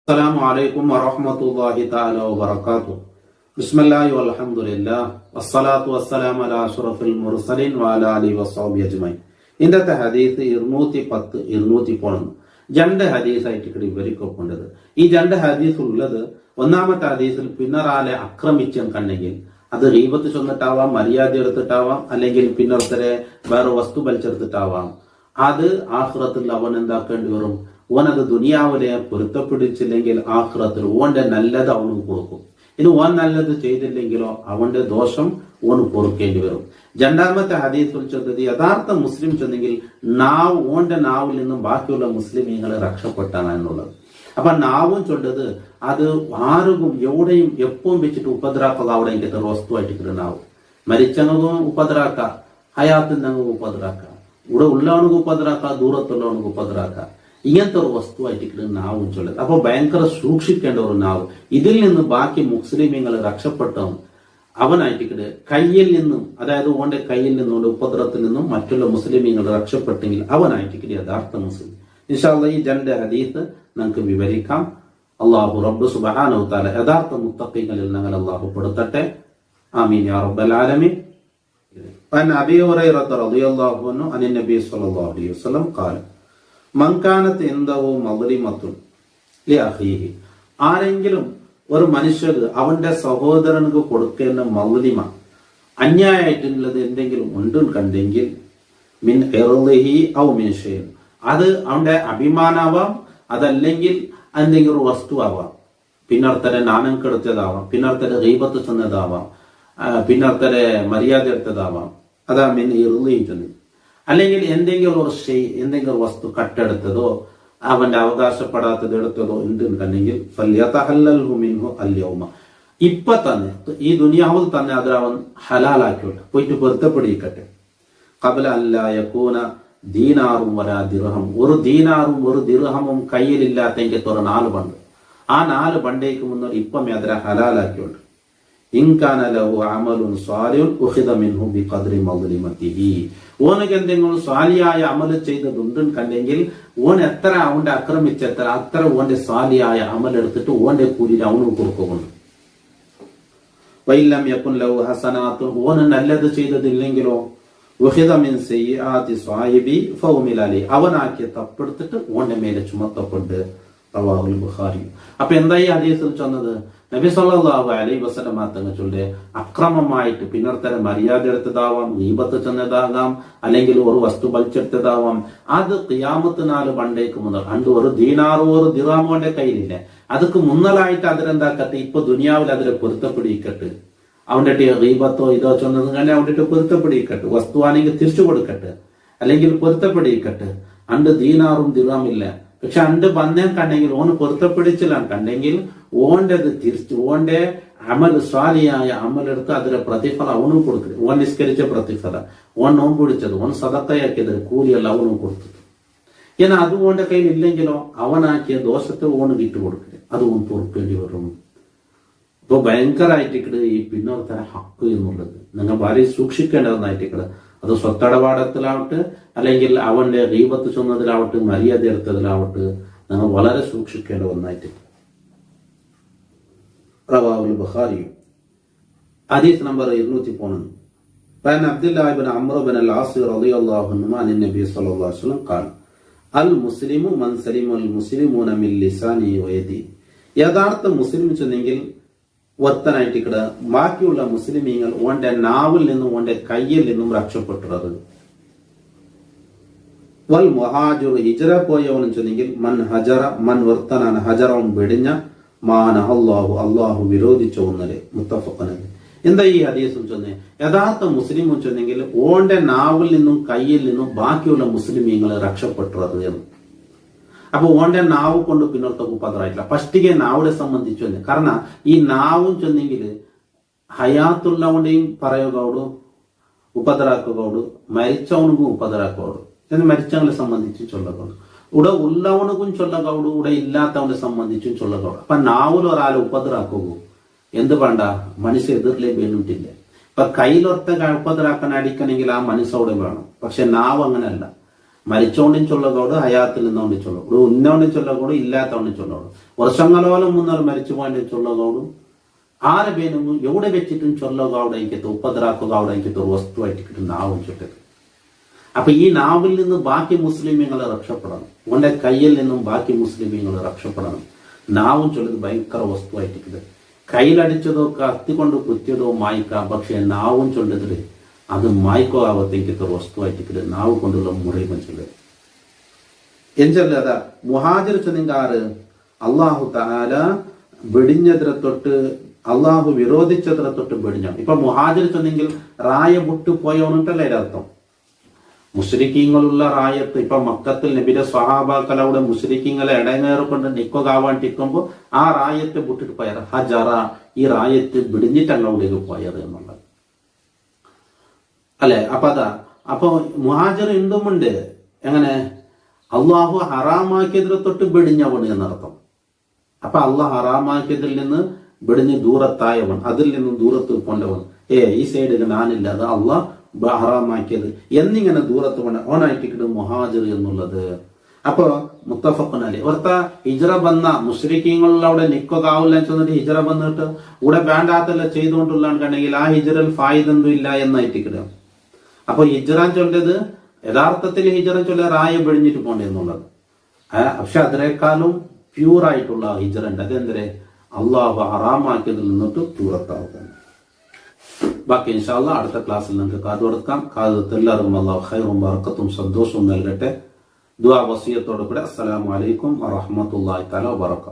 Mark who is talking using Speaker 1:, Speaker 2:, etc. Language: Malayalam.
Speaker 1: السلام عليكم ورحمة الله تعالى وبركاته. بسم الله والحمد لله والصلاة والسلام على أشرف المرسلين وعلى آله وصحبه أجمعين. ഇന്നത്തെ ഹദീസ് 210 211 രണ്ട് ഹദീസായിട്ട് ഇവിടെ വിവരിക്കപ്പെട്ടത്. ഈ രണ്ട് ഹദീസ് ഉള്ളത് ഒന്നാമത്തെ ഹദീസിൽ പിന്നറാലെ ആക്രമിച്ചും കണ്ടെങ്കിൽ അത് ഗീബത്ത് ചൊന്നിട്ടാവാം, മര്യാദ എടുത്തിട്ടാവാം, അല്ലെങ്കിൽ പിന്നൊരുത്തരെ വേറെ വസ്തു വലിച്ചെടുത്തിട്ടാവാം. അത് ആഖിറത്തിൽ അവൻ എന്താക്കേണ്ടി വരും? ഓനത് ദുനിയാവിലെ പൊരുത്തപ്പിടിച്ചില്ലെങ്കിൽ ആഖിറത്തിൽ ഓന്റെ നല്ലത് അവന് കൊടുക്കും. ഇനി ഓൻ നല്ലത് ചെയ്തില്ലെങ്കിലോ അവന്റെ ദോഷം ഓന് പൊറുക്കേണ്ടി വരും. രണ്ടാമത്തെ ഹദീസിൽ ചൊന്നത് യഥാർത്ഥ മുസ്ലിം ചെന്നെങ്കിൽ ഓന്റെ നാവിൽ നിന്നും ബാക്കിയുള്ള മുസ്ലിമീങ്ങളെ രക്ഷപ്പെട്ടാണ് എന്നുള്ളത്. അപ്പൊ നാവും ചൊല്ലത് അത് ആർക്കും എവിടെയും എപ്പോഴും വെച്ചിട്ട് ഉപദ്രാക്കുക. അവിടെ എനിക്ക് വസ്തുവായിട്ട് നാവും മരിച്ചങ്ങും ഉപദ്രാക്ക, ഹയാത്തിനങ്ങും ഉപദ്രാക്ക, ഇവിടെ ഉള്ളവനക്ക് ഉപദ്രാക്ക, ദൂരത്തുള്ളവനക്ക് ഉപദ്രാക്ക. ഇങ്ങനത്തെ ഒരു വസ്തുവായിട്ട് നാവും ചൊല്ലത്. അപ്പൊ ഭയങ്കര സൂക്ഷിക്കേണ്ട ഒരു നാവ്. ഇതിൽ നിന്ന് ബാക്കി മുസ്ലിമീങ്ങൾ രക്ഷപ്പെട്ടവൻ അവനായിട്ട് കയ്യിൽ നിന്നും, അതായത് ഓന്റെ കയ്യിൽ നിന്നും ഉപദ്രവത്തിൽ നിന്നും മറ്റുള്ള മുസ്ലിമീങ്ങൾ രക്ഷപ്പെട്ടെങ്കിൽ അവനായിട്ട് യഥാർത്ഥ മുസ്ലിം. ഇൻഷാ അല്ലാഹ് ഈ രണ്ട് ഹദീസ് നമുക്ക് വിവരിക്കാം. അല്ലാഹു റബ്ബ് സുബ്ഹാനഹു വ തആല യഥാർത്ഥ മുത്തഖീങ്ങളിൽ ഞങ്ങൾ അല്ലാഹു പെടുത്തട്ടെ. ആമീൻ യാ റബ്ബൽ ആലമീൻ. അൻ അബീ ഹുറൈറ റളിയല്ലാഹു അൻഹു അൻ നബി സ്വല്ലല്ലാഹു അലൈഹി വസല്ലം ഖാല മൻ കാനത് ഇൻദഹു മദ്ലിമത്തുൻ ലിഅഖീഹി. ആരെങ്കിലും ഒരു മനുഷ്യന് അവന്റെ സഹോദരനക്ക് കൊടുക്കേണ്ട മദ്ലിമ, അന്യായമായിട്ടുള്ളത് എന്തെങ്കിലും ഉണ്ട് കണ്ടെങ്കിൽ മിൻ ഇർദിഹി ഔ മിൻ ഷൈഇൻ, അത് അവന്റെ അഭിമാനാവാം, അതല്ലെങ്കിൽ എന്തെങ്കിലും ഒരു വസ്തു ആവാം, പിന്നർത്തരെ നാണം കെടുത്തതാവാം, പിന്നർത്തരെ ഗീബത്ത് ചെന്നതാവാം, പിന്നർത്തരെ മര്യാദ എടുത്തതാവാം. അതാ മിൻ ഇർദിഹി ചെന്ന്. അല്ലെങ്കിൽ എന്തെങ്കിലും ഒരു എന്തെങ്കിലും വസ്തു കട്ടെടുത്തതോ അവന്റെ അവകാശപ്പെടാത്തത് എടുത്തതോ ഉണ്ടെന്നുണ്ടെങ്കിൽ ഇപ്പൊ തന്നെ ഈ ദുനിയാവിൽ തന്നെ അത് അവൻ ഹലാലാക്കിയോട്ടെ, പോയിട്ട് പൊരുത്തപ്പെടിക്കട്ടെ. ഖബല അല്ലാ യകൂന ദീനാറും വലാ ദിർഹം, ഒരു ദീനാറും ഒരു ദിർഹമും കയ്യിലില്ലാത്തെങ്കിൽ ഒരു 4 ബണ്ട്, ആ 4 ബണ്ടേക്ക് മുന്നോട്ട് ഇപ്പം അതിനെ ഹലാലാക്കിയോട്ടെ. ഇൻകാന ലഹു അമലുൻ സ്വാലിഹുൻ ഉഖിദ മിൻഹു ബിഖദ്രി മദ്ലിമതിഹി. ഓനക്ക് എന്തെങ്കിലും സ്വാലിയായ അമല് ചെയ്തതുണ്ട് കണ്ടെങ്കിൽ ഓൻ എത്ര അവന്റെ ആക്രമിച്ചെത്ര അത്ര ഓന്റെ സ്വാലിയായ അമലെടുത്തിട്ട് ഓന്റെ കൂലി അവന് കൊടുക്കുന്നുണ്ട്. വൈലം യകുൻ ലഹു ഹസനാത്തുൻ, ഓന് നല്ലത് ചെയ്തതില്ലെങ്കിലോ ഉഖിദ മിൻ സയ്യിആതി സ്വാഹിബി ഫൗമിൽ അലൈഹി, അവനാക്കിയ തപ്പെടുത്തിട്ട് ഓന്റെ മേലെ ചുമത്തപ്പെട്ട്. റവാഹുൽ ബുഖാരി. അപ്പൊ എന്താ ഈ ഹദീസിൽ ചെന്നത്? നബി സല്ലല്ലാഹു അലൈഹി വസല്ലം തങ്ങൾ ചൊല്ലെ അക്രമമായിട്ട് പിന്നർത്തരം മര്യാദ എടുത്തതാവാം, ഗീബത്ത് ചെന്നതാകാം, അല്ലെങ്കിൽ ഒരു വസ്തു വലിച്ചെടുത്തതാവാം. അത് ഖിയാമത്ത് നാൾ പണ്ടേക്ക് മുതൽ അണ്ട് ഒരു ദീനാറോ ഒരു ദിർഹമോന്റെ കയ്യിലില്ലേ, അതൊക്കെ മുന്നലായിട്ട് അതിലെന്താക്കട്ടെ, ഇപ്പൊ ദുനിയാവിൽ അതിലെ പൊരുത്തപ്പെടിക്കട്ടെ. അവന്റെ ഗീബത്തോ ഇതോ ചെന്നത് കണ്ടെ അവന്റെ പൊരുത്തപ്പെടിക്കട്ടെ. വസ്തുവാണെങ്കിൽ തിരിച്ചു കൊടുക്കട്ടെ, അല്ലെങ്കിൽ പൊരുത്തപ്പെടിക്കട്ടെ. അണ്ട് ദീനാറും ദിർഹമില്ല, പക്ഷെ അണ്ട് ബന്ധം കണ്ടെങ്കിൽ ഓന് പൊരുത്തപ്പിടിച്ചില്ല കണ്ടെങ്കിൽ ഓന്റെത് തിരിച്ചു ഓന്റെ അമൽ സ്വാലിയായ അമലെടുത്ത് അതിലെ പ്രതിഫലം അവനും കൊടുക്കരുത്. ഓൻ നിസ്കരിച്ച പ്രതിഫലം, ഓൻ നോമ്പ് പിടിച്ചത്, ഓൻ സദക്കയാക്കിയത് കൂലിയല്ല അവനും കൊടുത്തത്. എന്നാൽ അത് ഓന്റെ കയ്യിൽ ഇല്ലെങ്കിലോ അവനാക്കിയ ദോഷത്തെ ഓന് വിട്ടുകൊടുക്കരുത്, അത് ഓൻ പൊറുക്കേണ്ടി വരും. ഇപ്പൊ ഭയങ്കരമായിട്ട് ഈ പിന്നോർത്തര ഹക്ക് എന്നുള്ളത് നിങ്ങൾ വളരെ സൂക്ഷിക്കേണ്ടതെന്നായിട്ട്. അത് സ്വത്തടപാടത്തിലാവട്ടെ, അല്ലെങ്കിൽ അവന്റെ ഗീബത്ത് ചൊന്നതിലാവട്ടെ, മര്യാദ എടുത്തതിലാവട്ടെ, നിങ്ങൾ വളരെ സൂക്ഷിക്കേണ്ട ഒന്നായിട്ട്. റവാഹുൽ ബുഖാരി. ഹദീസ് നമ്പർ 213. فعن عبد الله بن عمرو بن العاص رضي الله عنهما عن النبي صلى الله عليه وسلم قال المسلم من سلم المسلمون من لسانه ويده. യഥാർത്ഥ മുസ്ലിം ചെന്നെങ്കിൽ ഒത്തനായിട്ട് ബാക്കിയുള്ള മുസ്ലിമീങ്ങൾ ഓന്റെ നാവിൽ നിന്നും ഓന്റെ കയ്യിൽ നിന്നും രക്ഷപ്പെട്ടുള്ളത്. വൽ മുഹാജിർ, ഹിജ്റ പോയവനും ചെന്നെങ്കിൽ മൻ ഹജറ, മൻ വർത്തനാണ് ഹജറവും വെടിഞ്ഞ മാന അല്ലാഹു, അല്ലാഹു വിരോധിച്ച ഒന്നരെ. മുത്തഫഖൻ. എന്താ ഈ ഹദീസും ചെന്നേ? യഥാർത്ഥ മുസ്ലിമും ചെന്നെങ്കിൽ ഓന്റെ നാവിൽ നിന്നും കയ്യിൽ നിന്നും ബാക്കിയുള്ള മുസ്ലിമീങ്ങളെ രക്ഷപ്പെട്ടുള്ളത് എന്ന്. അപ്പൊ ഓന്റെ നാവ് കൊണ്ട് പിന്നോട്ട് ഉപദ്രവില്ല. ഫസ്റ്റിಗೆ നാവിനെ സംബന്ധിച്ചു തന്നെ. കാരണം ഈ നാവും ചെന്നെങ്കിൽ ഹയാത്തുള്ളവന്റെയും പറയുകയോട് ഉപദ്രാക്കുകയോട്, മരിച്ചവനുക്കും ഉപദ്രാക്കോട്, മരിച്ചവനെ സംബന്ധിച്ച് ചൊല്ലകോട്, ഇവിടെ ഉള്ളവനുക്കും ചൊല്ലകോട്, ഇവിടെ ഇല്ലാത്തവനെ സംബന്ധിച്ചും ചൊല്ലകോട്. അപ്പൊ നാവിൽ ഒരാളെ ഉപദ്രാക്കുക എന്ത് വേണ്ട, മനുഷ്യ എതിരിലേ വേണ്ടിട്ടില്ല. ഇപ്പൊ കയ്യിലൊത്ത ഉപദ്രാക്കാൻ അടിക്കണമെങ്കിൽ ആ മനുഷ്യ അവിടെ വേണം. പക്ഷെ നാവ് അങ്ങനെയല്ല. മരിച്ചോണ്ടും ചൊല്ലകോട് ഹയാത്തിൽ നിന്നോണ്ട് ചൊല്ലകോട് ഉന്നോണ്ടും ചൊല്ലകോട് ഇല്ലാത്തോണ്ടും ചൊല്ലകോട് വർഷങ്ങളോളം മുന്നർ മരിച്ചു പോയിട്ട് ചൊല്ലകോടും ആരെ പേനും എവിടെ വെച്ചിട്ടും ചൊല്ലകോടെ എനിക്ക് ഉപ്പതറാക്കുക എനിക്ക് വസ്തുവായിട്ട് നാവും ചൊല്ലത്. അപ്പൊ ഈ നാവിൽ നിന്ന് ബാക്കി മുസ്ലിമീങ്ങളെ രക്ഷപ്പെടണം, ഓന്റെ കയ്യിൽ നിന്നും ബാക്കി മുസ്ലിമീങ്ങളെ രക്ഷപ്പെടണം. നാവും ചൊല്ലത് ഭയങ്കര വസ്തുവായിട്ട് കയ്യിലടിച്ചതോ കത്തി കൊണ്ട് കുത്തിയതോ മായ്ക്കാം, പക്ഷെ നാവും ചൊല്ലതില് അത് മായ്ക്കോ ആവത്തേക്ക് വസ്തുവായിട്ട് നാവ് കൊണ്ടുള്ള മുറിയും ചൊല്ലത് എഞ്ചല്ലാതെ മുഹാജിർ ചെന്നിങ്കാറ് അള്ളാഹു തആല വെടിഞ്ഞതിനെ തൊട്ട് അള്ളാഹു വിരോധിച്ചതിനെ തൊട്ട് വെടിഞ്ഞ. ഇപ്പൊ മുഹാജിർ ചെന്നെങ്കിൽ റായ വിട്ടു പോയോന്നിട്ടല്ലേ അർത്ഥം. മുസ്ലിക്കീങ്ങളുള്ള റായത്ത് ഇപ്പൊ മക്കത്തിൽ നബിയുടെ സ്വഹാബാക്കളവിടെ മുസ്ലിക്കീങ്ങളെ ഇടങ്ങേറിക്കൊണ്ട് നിക്കുകയാവാൻ ടിക്കുമ്പോ ആ റായത്തെ വിട്ടിട്ട് പോയത് ഹജറ, ഈ റായത്ത് വിടിഞ്ഞിട്ട് അങ്ങോട്ടേക്ക് പോയത് എന്നുള്ളത് അല്ലെ. അപ്പൊ മുഹാജിർ ഇന്തുമുണ്ട് എങ്ങനെ അള്ളാഹു ഹറാമാക്കിയതിനെ തൊട്ട് വെടിഞ്ഞവൺ എന്നർത്ഥം. അപ്പൊ അള്ളാഹ് ഹറാമാക്കിയതിൽ നിന്ന് വെടിഞ്ഞ് ദൂരത്തായവൻ, അതിൽ നിന്നും ദൂരത്ത് കൊണ്ടവൻ. ഈ സൈഡിൽ ഞാനില്ല, അത് അള്ളാഹ് ഹറാമാക്കിയത് എന്നിങ്ങനെ ദൂരത്ത് കൊണ്ട് ഓനായിട്ടിട്ട് മുഹാജിർ എന്നുള്ളത്. അപ്പൊ മുത്തഫഖുനലി ഓർത്ത ഹിജ്റ വന്ന മുശ്രിക്കീങ്ങളുടെ നിക്കുകയാവില്ല ചെന്നിട്ട് ഹിജ്റ വന്നിട്ട് ഇവിടെ വേണ്ടാത്തല്ല ചെയ്തുകൊണ്ടുള്ളാണെങ്കിൽ ആ ഹിജ്റൽ ഫായിദൊന്നും ഇല്ല എന്നായിട്ടിക്കിടുക. അപ്പൊ ഹിജ്റാൻ ചൊല്ലത് യഥാർത്ഥത്തിൽ ഹിജ്റ ചൊല്ല റായ വെടിഞ്ഞിട്ട് പോണ്ടേ എന്നുള്ളത്. പക്ഷെ അതിനേക്കാളും പ്യൂറായിട്ടുള്ള ഹിജ്റ ഉണ്ട്. അതെന്തരെ അള്ളാഹു ഹറാമാക്കിയതിൽ നിന്നിട്ട് ദൂരത്താവുകയാണ്. ബാക്കി ഇൻഷാ അല്ലാഹ് അടുത്ത ക്ലാസ്സിൽ നമുക്ക് കാതുകൊടുക്കാം. കാതുകൊടുത്ത് എല്ലാവർക്കും അള്ളാഹു ഖൈറും ബർക്കത്തും സന്തോഷവും നൽകട്ടെ. ദുആ വസിയത്തോടു കൂടെ അസ്സലാമു അലൈക്കും വറഹ്മത്തുള്ളാഹി തആല വബറകാതുഹു.